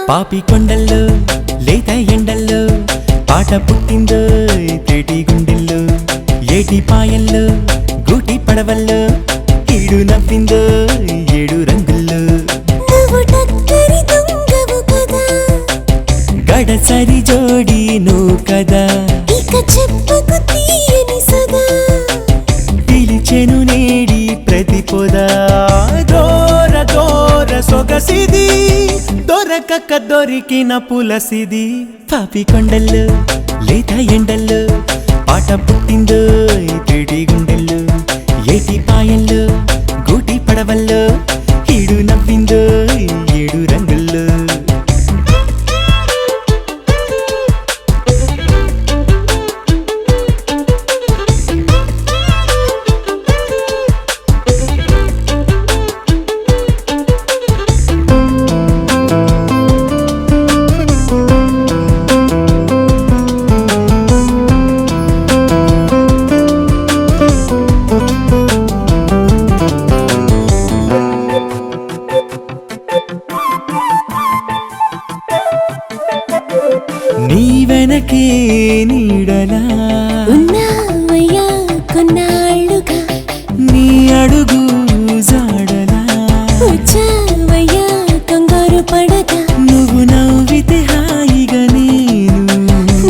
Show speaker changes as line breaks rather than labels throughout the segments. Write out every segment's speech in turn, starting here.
పాపి కొండల్లో లేత ఎండల్లో పాట పుట్టిందో తేటి గుండెల్లో ఏటి పాయల్లో గూటి పడవల్లో ఈడు నవ్విందో ఏడు రంగుల్లో గడసరి జోడి నువ్వు కదా పిలిచెను నేడి ప్రతి పొదా దోర దోర సొగసిది దొరకక దొరికిన పులసిది పాపి కొండల్లో లేత ఎండల్లో పాట పుట్టిందో తేటి గుండెల్లో ఏటి పాయల్లో గూటి పడవల్లో ఈడు నవ్విందో ఏడు రంగుల్లో నీ వెనకే నీడలా
ఉన్నావయ్యా కొన్నాళ్ళుగా
నీ అడుగు జాడలా
వచ్చావయ్యా కంగారు పడగా
నువ్వు నవ్వితే హాయిగా నేను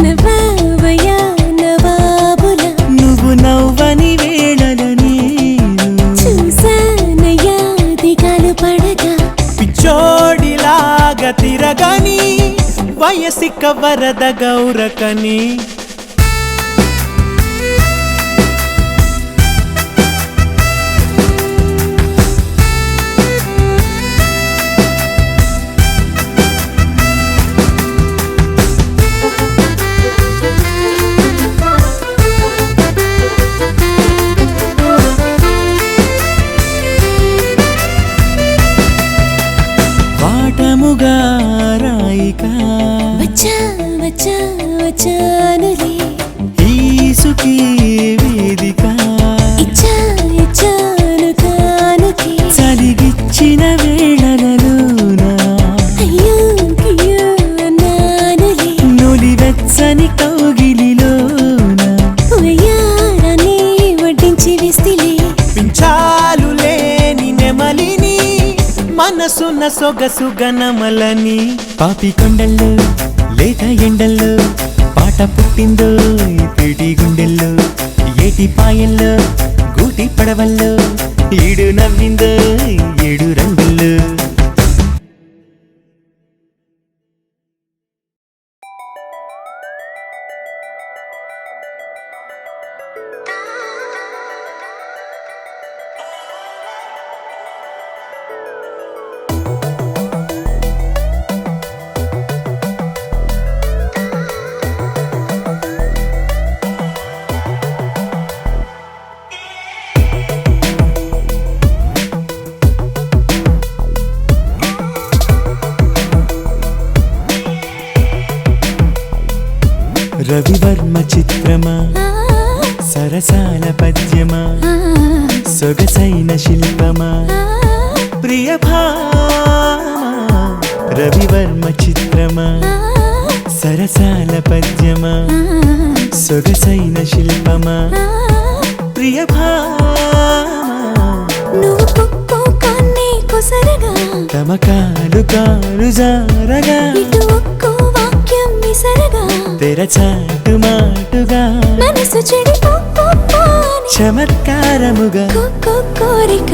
నవ్వావయ్యా నవాబులా
నువ్వు నవ్వని వేళల నేను
చూసానయ్యా దిగాలు పడగా
పిచ్చోడిలాగా తిరగని వయసిక వరద గౌరకని వాటముగా రాయిక
వచ్చా వచ్చా వచ్చానులే
ఈసుకి వేదిక
ఇచ్చా ఇచ్చాను కానుకే
చలిగిచ్చిన వేళలలోన
అయ్యో కియ్యో అన్నానులే
నులివెచ్చని కౌగిలిలోన
ఉయ్యాలని వడ్డించి విస్తిలే
పించాలు లేని నెమలిని మనసున్న సొగసు గనమలని పాపి కొండల్లో లేత ఎండల్లో పాట పుట్టిందో తేటి గుండెల్లో ఏటి పాయల్లో గూటి పడవల్లో ఈడు నవ్విందో ఏడు రంగుల్లో రవివర్మ చిత్రమా సరసాల పద్యమా సొగసైన శిల్పమా ప్రియ భామా రవివర్మ చిత్రమా సరసాల పద్యమా సొగసైన శిల్పమా ప్రియ భామా
నువ్వు కుక్కో కాన్ని కొసరగా
తమకాలు కాలు జారగా
ఇటు ఒక్కో వాక్యం విసరగా
తెరచాటు మాటుగా
మనసు చెడి
చమత్కారముగా
కోరిక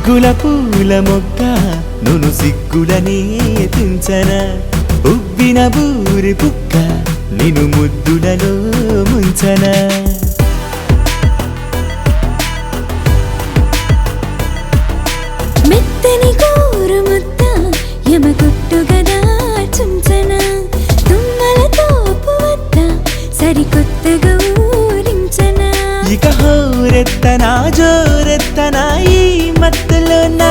ముగ్గుల పూల మొక్క నును సిగ్గులనే తుంచన ఉబ్బిన బూరి పుక్క నిను ముద్దులలో ముంచన
మెత్తని కోరు ముద్ద యమగొట్టు గదా చుంచన తుమ్మల తోపు వద్ద సరికొత్తగా ఊరించన
ఇక హోరెత్తనా జోరెత్తనా ఈ మత్తులోనా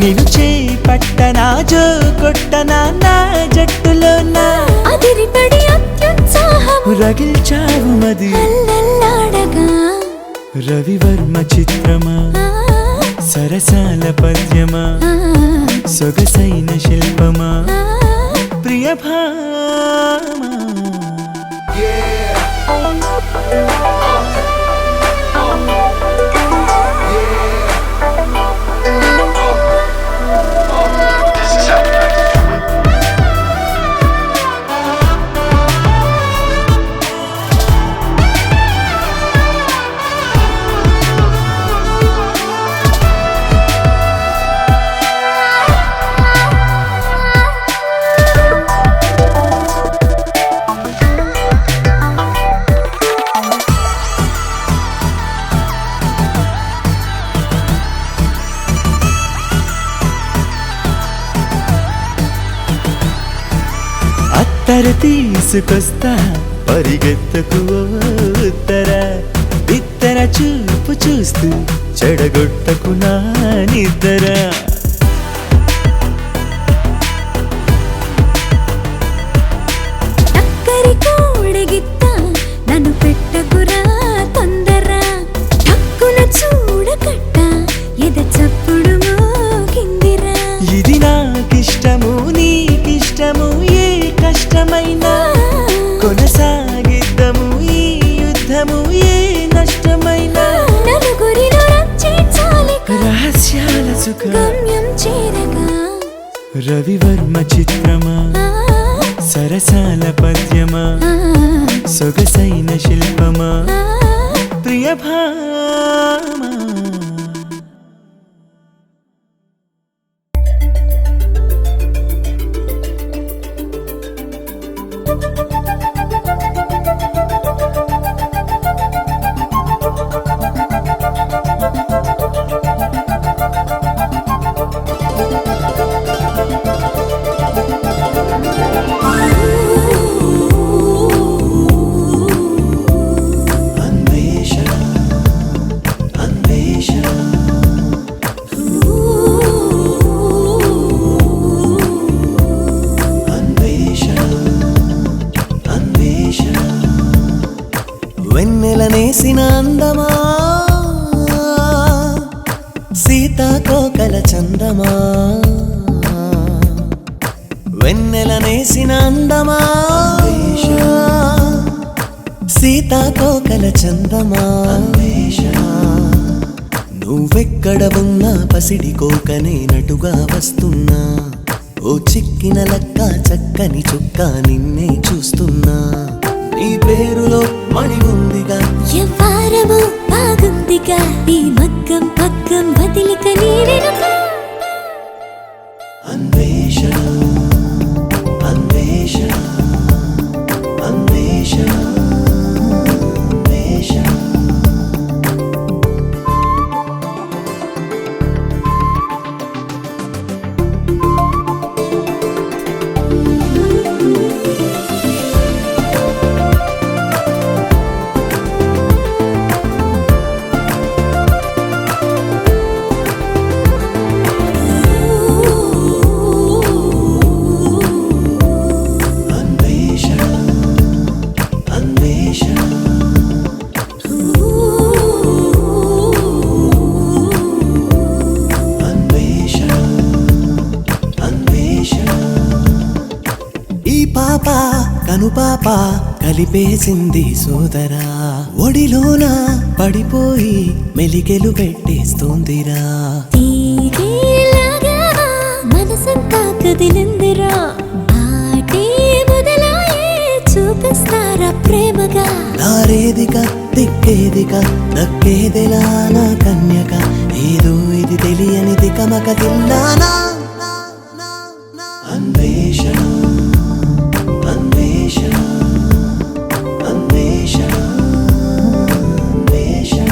నిను చేపట్టనా జో కొట్టనా నా జట్టులోనా
అదిరిపడి అత్యుత్సాహము
రగిల్చావు మది
అల్లల్లాడగా
రవివర్మ చిత్రమా సరసాల పద్యమా సొగసైన శిల్పమా ప్రియభామా అత్తరు తీసుకొస్తా పరిగెత్తకు ఉత్తర బిత్తర చూపు చూస్తూ చెడగొట్టకు నా నిద్దర
టక్కరి కోడగిత్త నన్ను పెట్టకురా తొందర టక్కున చూడకట్ట ఎద చప్పుడు మోగిందిరా
ఇది నాకిష్టము నీకిష్టము ఏ కష్టమైనా కొనసాగిద్దము ఈ యుద్ధము ఏ నష్టమైనా
నలుగురిలో రక్షించాలిక
రహస్యాల సుఖ
గమ్యం చేరగా
రవివర్మ చిత్రమా సరసాల పద్యమా సొగసైన శిల్పమా ప్రియభామా
వెన్నెలనేసిన అందమా సీతాకోకల చందమా వెన్నెలనేసిన అందమా సీతాకోకల చందమా నువ్వెక్కడ ఉన్నా పసిడి కోకనే నటుగా వస్తున్నా ఓ చిక్కిన లక్క చక్కని చుక్క నిన్నే చూస్తున్నా నీ పేరులో మణి ఉందిగా
ఎవ్వారము బాగుందిగా ఈ మగ్గం పగ్గం వదిలిక నీ వెనుక
అన్వేషణ అన్వేషణ అన్వేషణ అన్వేషణ కనుపాప కలిపేసింది సోదరా ఒడిలోన పడిపోయి మెలికెలు పెట్టేస్తోందిరా
తీగేలాగా మనసంతా కదిలిందిరా ఆటే మొదలాయే చూపిస్తారా ప్రేమగా
నారేదిక దిక్కేదిక దక్కేదెలా నా కన్యక ఏదో ఇది తెలియని తికమక తిల్లానా అన్వేషణ అన్వేషణ అన్వేషణ అన్వేషణ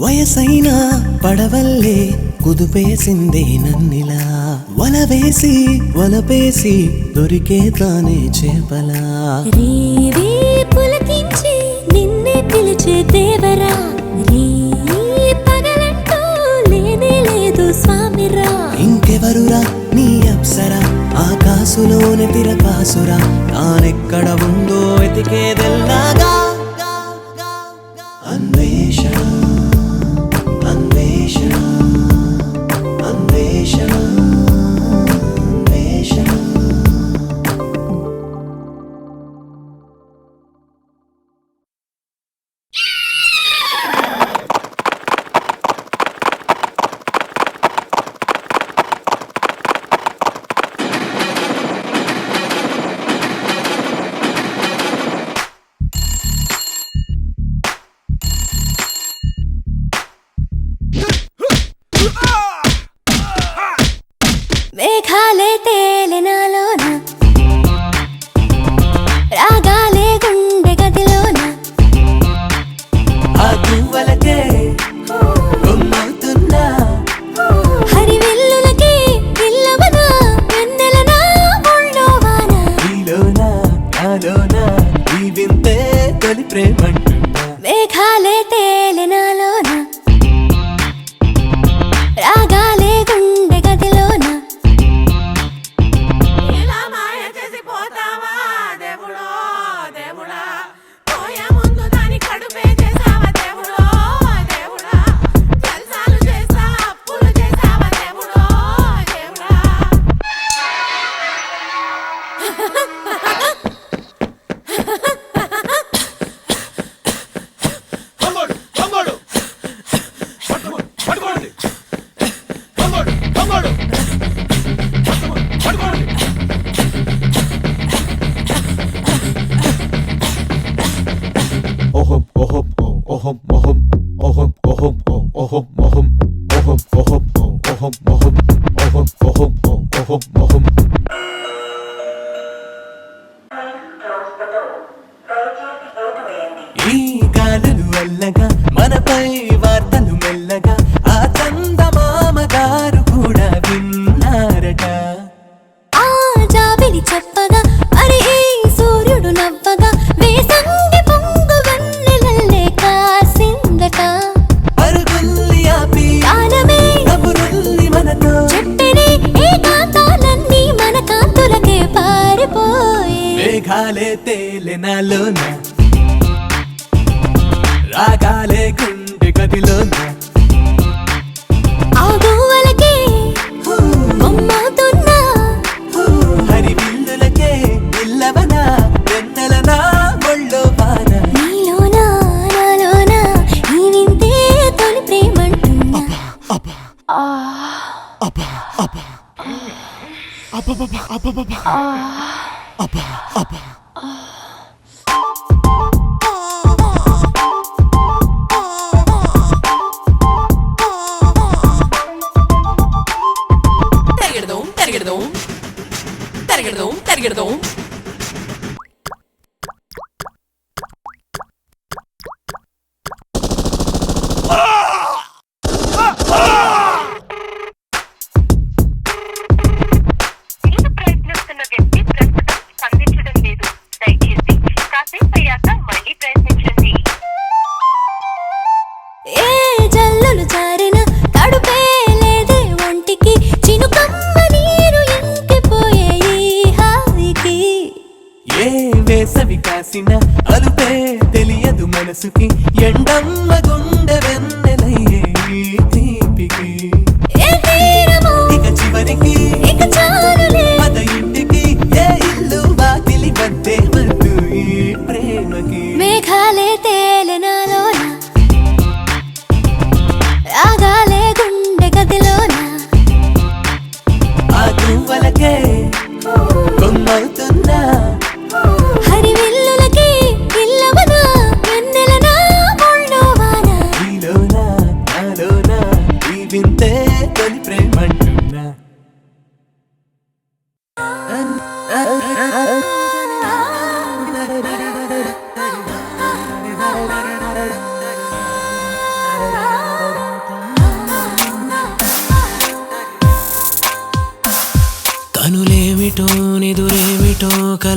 వయసైనా పడవల్లే కుదుపేసిందే నన్నిలా వలవేసి వలపేసి దొరికే తానే చేపలా
రేవే పులకించి నిన్నే పిలిచే దేవరా రే పగలంటూ లేనే లేదు స్వామిరా
ఇంకెవరురా నీ అప్సరా ఆకాశులోని తిరకాసురా తానెక్కడ ఉందో వెతికేదెల్లాగా అన్వేషణ అన్వేషణ అన్వేషణ అన్వేషణ
మేఘాలే తేలినాలోన రాగాలే గుండె గదిలోన
ఆ గువ్వలకే కొమ్మవుతున్నా
హరివిల్లులకి పిల్లవనా వెన్నెలనా ఒళ్ళోవాన
నీలోనా నాలోనా ఈ వింతే తొలి ప్రేమంటున్నా
మేఘాలే తేలినాలోన రాగాలే గుండె గదిలోన
ఇలా మాయ చేసి పోతావా దేవుడో దేవుడా పోయే ముందు దాని కడుపే చేసావా దేవుడో దేవుడా జల్సాలు చేసా అప్పులు చేసావా దేవుడో దేవుడా
ఈ గాలులు అల్లగా మనపై వార్తలు మెల్లగా ఆ చందమామ గారు కూడా విన్నారట
ఆ జాబిలి చెప్పగా మరి ఈ సూర్యుడు నవ్వగా వేసంగి పొంగు వన్నెలల్లే కాసిందట
పరుగుల్లి ఆపి
కాలమే
కబురుల్లి మనతో
చెప్పనే ఏకాంతాలన్నీ మన కాంతులకే పారిపోయే
మేఘాలే తేలినాలోన రాగాలే గుండె గదిలోన
ఆ గువ్వలకే కొమ్మవుతున్నా
హరివిల్లులకే ఇల్లవనా వెన్నెలనా ఒళ్ళో వాన
నీలోనా నాలోనా ఈ వింతే తొలి ప్రేమంటున్నా
తరిగిడదాం
మీరు ప్రయత్నిస్తున్న వ్యక్తి ప్రస్తుతం స్పందించడం లేదు దయచేసి కాసేపు అయ్యాక మళ్ళీ ప్రయత్నించండి
ఏ జల్లులు జారిన కడుపే లేదే ఒంటికి చినుకమ్మ నీరు ఇంకిపోయే ఈ హాయికి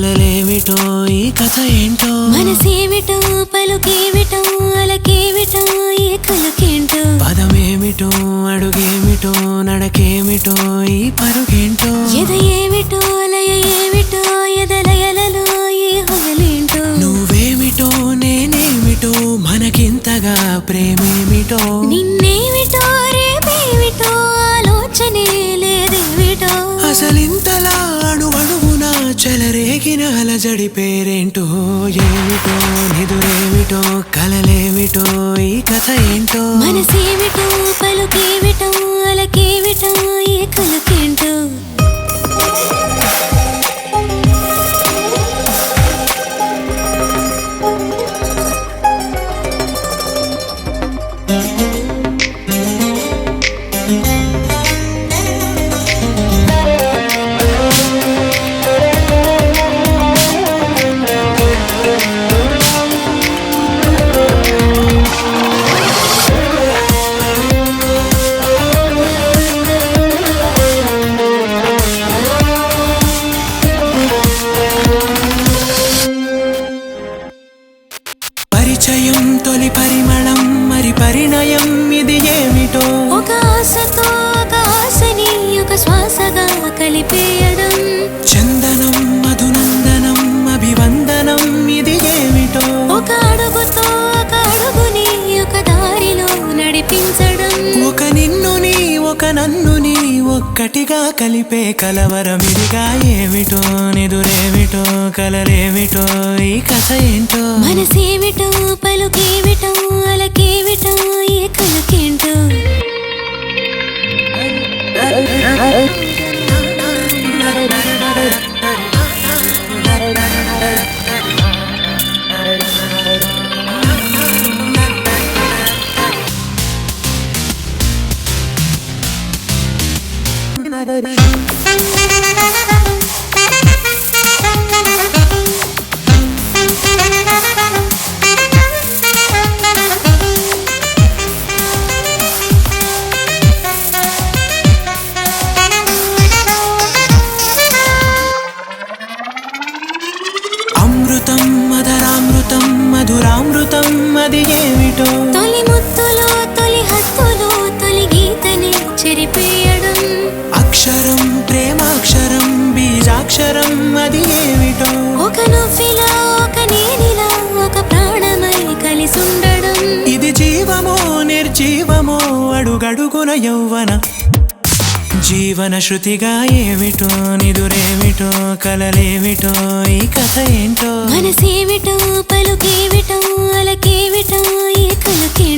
కలలేమిటో ఈ కథ ఏంటో
మనసేమిటో పలుకేమిటో అలకేమిటో ఏ కలకేంటో
పదమేమిటో అడుగేమిటో నడకేమిటో ఈ పరుగేంటో
ఎద ఏమిటో లయ ఏమిటో ఎదలయలలో ఏ హొయలేంటో
నువ్వేమిటో నేనేమిటో మనకింతగా ప్రేమేమిటో
నిన్నేమిటో రేపేమిటో ఆలోచనే లేదేమిటో
అసలింతలా అణువణువున చెలరేగిన అలజడి పేరేంటో ఏమిటో నిదురేమిటో కలలేమిటో ఈ కథ ఏంటో
మనసేమిటో పలుకేమిటో అలకేమిటో ఏ కలకేంటో
పరిచయం తొలి పరిమళం మరి పరిణయం ఇది ఏమిటో
ఒక ఆశతో ఒక ఆశని ఒక శ్వాసగా కలిపేయడం
చందనం మధునందనం అభివందనం ఇది ఏమిటో
ఒక అడుగుతో ఒక అడుగుని ఒక దారిలో నడిపించడం
ఒక నిన్నుని ఒక నన్నుని ఒక్కటిగా కలిపే కలవరమిదిగా ఏమిటో నిదురేమిటో కలలేమిటో ఈ కథ ఏంటో
మనసేమిటో పలుకేమిటో అలకేమిటో ఏ కలకేంటో
అమృతం మధురామృతం మధురామృతం అది ఏమిటో
తొలి ముత్తులో తొలి హత్తులో తొలి గీతని చెరిపేయడం
అక్షరం ప్రేమాక్షరం బీజాక్షరం అది ఏమిటో
ఒక నువ్విలా ఒక నేనిలా ఒక ప్రాణమై కలిసుండడం
ఇది జీవమో నిర్జీవమో అడుగడుగున యౌవన జీవన శృతిగా ఏమిటో నిదురేమిటో కలలేమిటో ఈ కథ ఏంటో
మనసేమిటో పలుకేమిటో అలకేమిటో ఏ కలకే